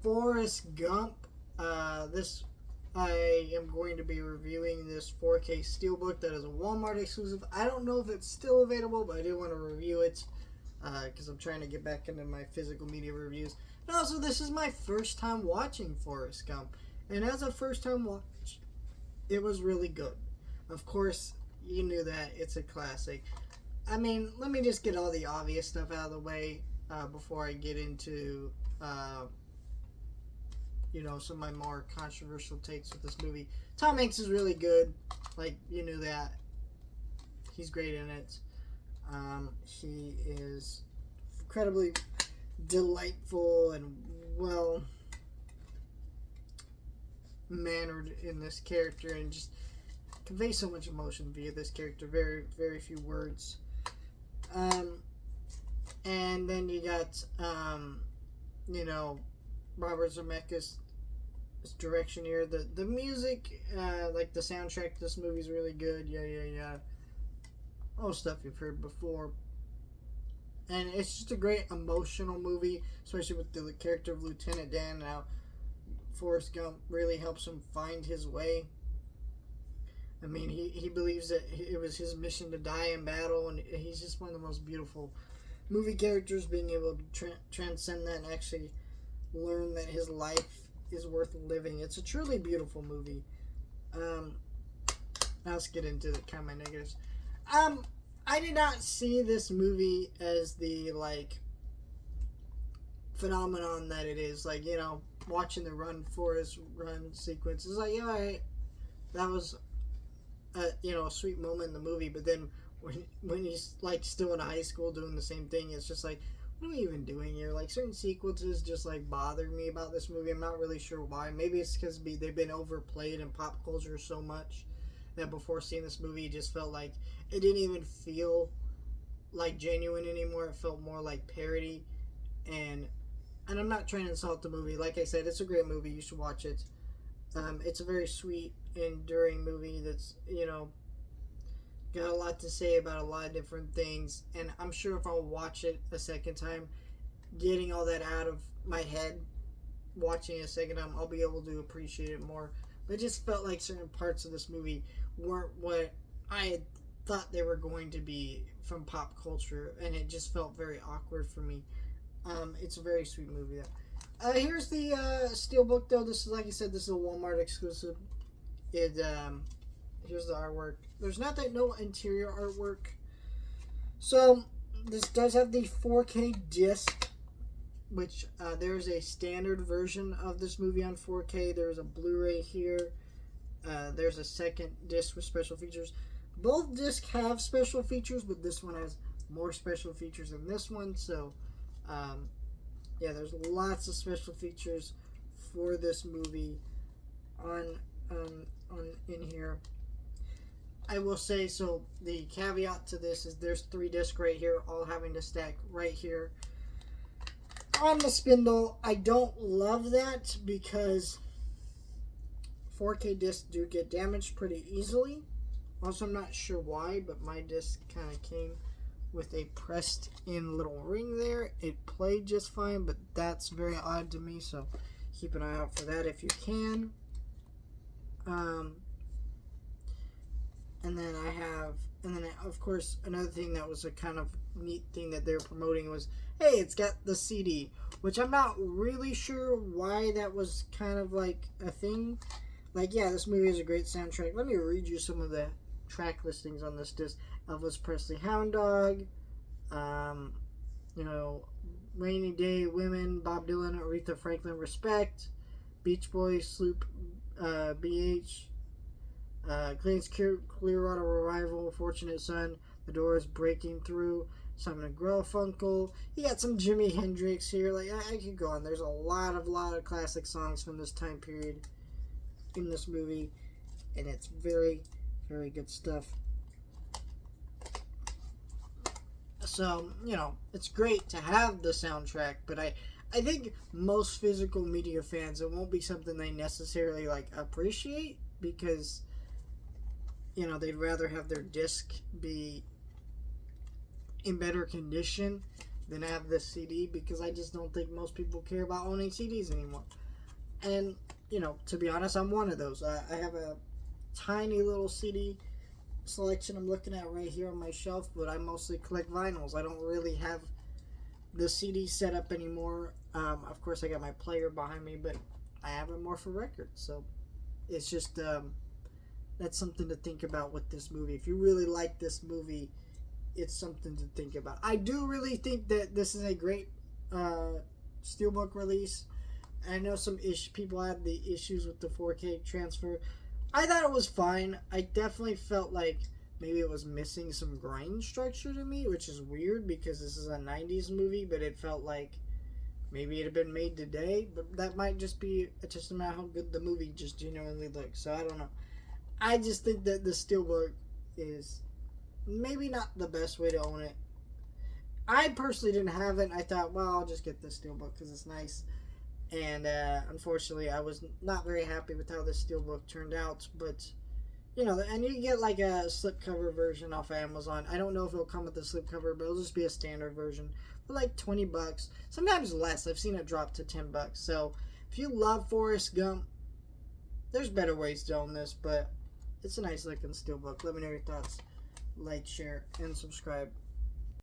Forrest Gump. This I am going to be reviewing this 4K Steelbook that is a Walmart exclusive. I don't know if it's still available, but I do want to review it because I'm trying to get back into my physical media reviews. And also, this is my first time watching Forrest Gump, and as a first time watch, it was really good. Of course, you knew that it's a classic. I mean, let me just get all the obvious stuff out of the way before I get into some of my more controversial takes with this movie. Tom Hanks is really good. Like, you knew that. He's great in it. He is incredibly delightful and well mannered in this character, and just conveys so much emotion via this character. Very, very few words. And then you got, Robert Zemeckis' direction here. The music, like the soundtrack to this movie is really good. Yeah. All stuff you've heard before. And it's just a great emotional movie, especially with the character of Lieutenant Dan. Now, Forrest Gump really helps him find his way. I mean, he believes that it was his mission to die in battle, and he's just one of the most beautiful movie characters, being able to transcend that and actually learn that his life is worth living. It's a truly beautiful movie. Now let's get into the kind of my negatives. I did not see this movie as the, phenomenon that it is. Watching the Forrest Run sequence is like, that was a sweet moment in the movie, but then when he's still in high school doing the same thing, it's just like, what are we even doing here? Certain sequences just bother me about this movie. I'm not really sure why. Maybe it's because they've been overplayed in pop culture so much that before seeing this movie, it just felt like it didn't even feel genuine anymore. It felt more like parody, and I'm not trying to insult the movie. Like I said, it's a great movie. You should watch it. It's a very sweet, enduring movie that's, got a lot to say about a lot of different things. And I'm sure if I'll watch it a second time, getting all that out of my head, watching it a second time, I'll be able to appreciate it more. But it just felt like certain parts of this movie weren't what I had thought they were going to be from pop culture, and it just felt very awkward for me. It's a very sweet movie, though. Here's the Steelbook, though. This is, like I said, this is a Walmart exclusive. Here's the artwork. There's no interior artwork. So, this does have the 4K disc, which there's a standard version of this movie on 4K. There's a Blu-ray here. There's a second disc with special features. Both discs have special features, but this one has more special features than this one. So, there's lots of special features for this movie in here. I will say, so the caveat to this is there's 3 discs right here, all having to stack right here on the spindle. I don't love that because 4K discs do get damaged pretty easily. Also, I'm not sure why, but my disc kind of came with a pressed in little ring there. It played just fine, but that's very odd to me, so keep an eye out for that if you can. And then of course, another thing that was a kind of neat thing that they were promoting was, hey, it's got the CD, which I'm not really sure why that was kind of like a thing. This movie has a great soundtrack. Let me read you some of the track listings on this disc. Elvis Presley, Hound Dog, Rainy Day, Women, Bob Dylan, Aretha Franklin, Respect, Beach Boys, Sloop, BH, Clean's Clearwater Revival, Fortunate Son, The Doors, Breaking Through, Simon & Garfunkel. You got some Jimi Hendrix here. I could go on. There's a lot of classic songs from this time period in this movie, and it's very, very good stuff. So, it's great to have the soundtrack, but I think most physical media fans, it won't be something they necessarily appreciate, because they'd rather have their disc be in better condition than have this CD because I just don't think most people care about owning CDs anymore. And, you know, to be honest, I'm one of those. I have a tiny little CD selection I'm looking at right here on my shelf, but I mostly collect vinyls. I don't really have the CD set up anymore. Of course, I got my player behind me, but I have it more for records. So it's just that's something to think about with this movie. If you really like this movie, it's something to think about. I do really think that this is a great Steelbook release. I know some people had the issues with the 4K transfer. I thought it was fine. I definitely felt like maybe it was missing some grain structure to me, which is weird because this is a 90s movie, but it felt like maybe it had been made today. But that might just be a testament how good the movie just genuinely looks. So I don't know. I just think that the Steelbook is maybe not the best way to own it. I personally didn't have it. I thought, well, I'll just get the Steelbook because it's nice. And unfortunately, I was not very happy with how the Steelbook turned out. But, you know, and you get like a slipcover version off of Amazon. I don't know if it'll come with the slipcover, but it'll just be a standard version for like $20. Sometimes less. I've seen it drop to $10. So if you love Forrest Gump, there's better ways to own this, but it's a nice looking Steelbook. Let me know your thoughts. Like, share, and subscribe.